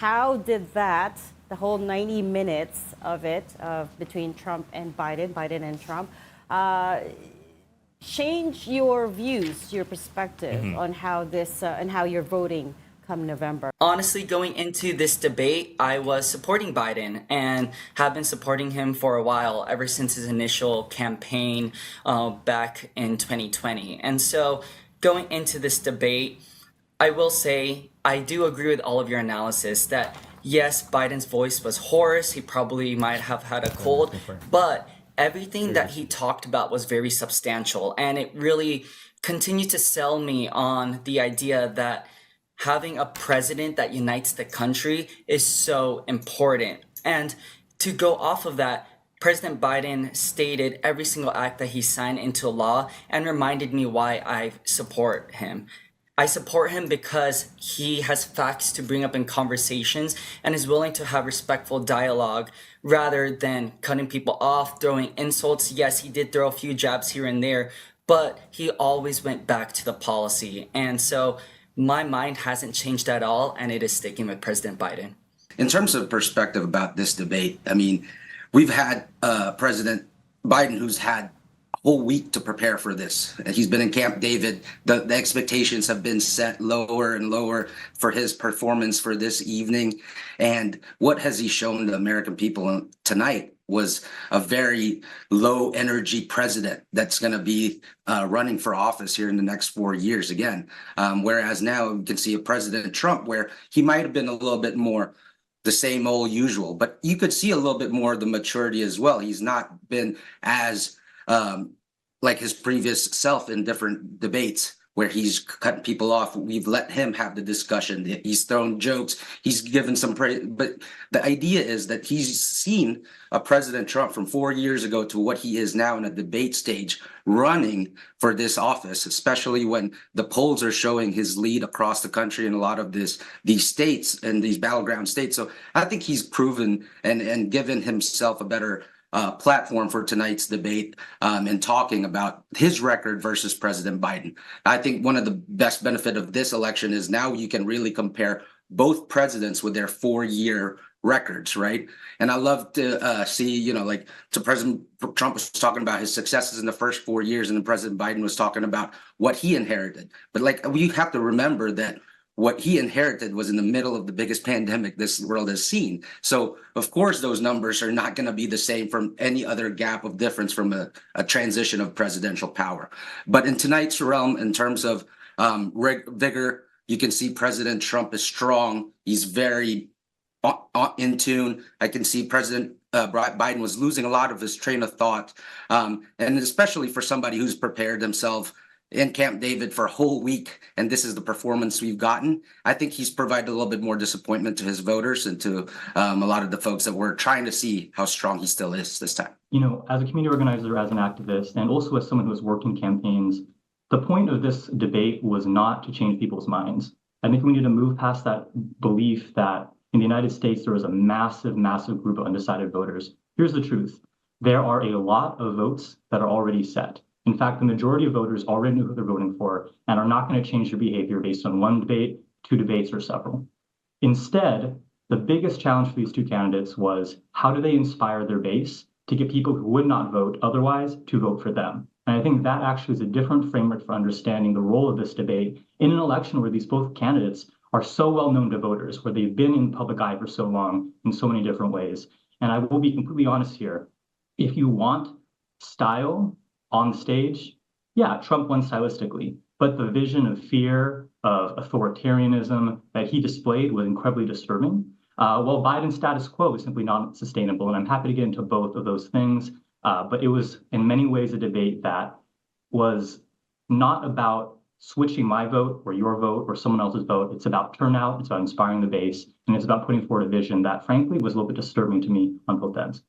how did that, the whole 90 minutes of it, between Trump and Biden and Trump, uh, change your views, your perspective on how this and how you're voting come November? Honestly, going into this debate, I was supporting Biden and have been supporting him for a while, ever since his initial campaign back in 2020. And so, going into this debate, I will say I do agree with all of your analysis that yes, Biden's voice was hoarse. He probably might have had a cold, but everything that he talked about was very substantial. And it really continued to sell me on the idea that having a president that unites the country is so important. And to go off of that, President Biden stated every single act that he signed into law and reminded me why I support him. I support him because he has facts to bring up in conversations and is willing to have respectful dialogue rather than cutting people off, throwing insults. Yes, he did throw a few jabs here and there, but he always went back to the policy. And so my mind hasn't changed at all, and it is sticking with President Biden. In terms of perspective about this debate, I mean, we've had President Biden who's had a whole week to prepare for this. He's been in Camp David. The expectations have been set lower and lower for his performance for this evening. And what has he shown the American people tonight was a very low energy president that's going to be running for office here in the next 4 years again. Whereas now we can see a President Trump where he might have been a little bit more the same old usual, but you could see a little bit more of the maturity as well. He's not been as like his previous self in different debates where he's cutting people off. We've let him have the discussion. He's thrown jokes. He's given some praise. But the idea is that he's seen a President Trump from 4 years ago to what he is now in a debate stage running for this office, especially when the polls are showing his lead across the country in a lot of these states and these battleground states. So I think he's proven and given himself a better platform for tonight's debate and talking about his record versus President Biden. I think one of the best benefit of this election is now you can really compare both presidents with their 4-year records, right? And I love to see, like President Trump was talking about his successes in the first 4 years, and then President Biden was talking about what he inherited. But like we have to remember that what he inherited was in the middle of the biggest pandemic this world has seen. So, of course, those numbers are not going to be the same from any other gap of difference from a transition of presidential power. But in tonight's realm, in terms of vigor, you can see President Trump is strong. He's very in tune. I can see President Biden was losing a lot of his train of thought. And especially for somebody who's prepared himself in Camp David for a whole week, and this is the performance we've gotten. I think he's provided a little bit more disappointment to his voters and to a lot of the folks that were trying to see how strong he still is this time. As a community organizer, as an activist, and also as someone who has worked in campaigns, the point of this debate was not to change people's minds. I think we need to move past that belief that in the United States, there is a massive, massive group of undecided voters. Here's the truth. There are a lot of votes that are already set. In fact, the majority of voters already know who they're voting for and are not going to change their behavior based on one debate, two debates, or several. Instead, the biggest challenge for these two candidates was how do they inspire their base to get people who would not vote otherwise to vote for them? And I think that actually is a different framework for understanding the role of this debate in an election where these both candidates are so well known to voters, where they've been in public eye for so long in so many different ways. And I will be completely honest here. If you want style on stage, yeah, Trump won stylistically, but the vision of fear, of authoritarianism that he displayed was incredibly disturbing. While Biden's status quo is simply not sustainable, and I'm happy to get into both of those things, but it was in many ways a debate that was not about switching my vote or your vote or someone else's vote. It's about turnout, it's about inspiring the base, and it's about putting forward a vision that frankly was a little bit disturbing to me on both ends.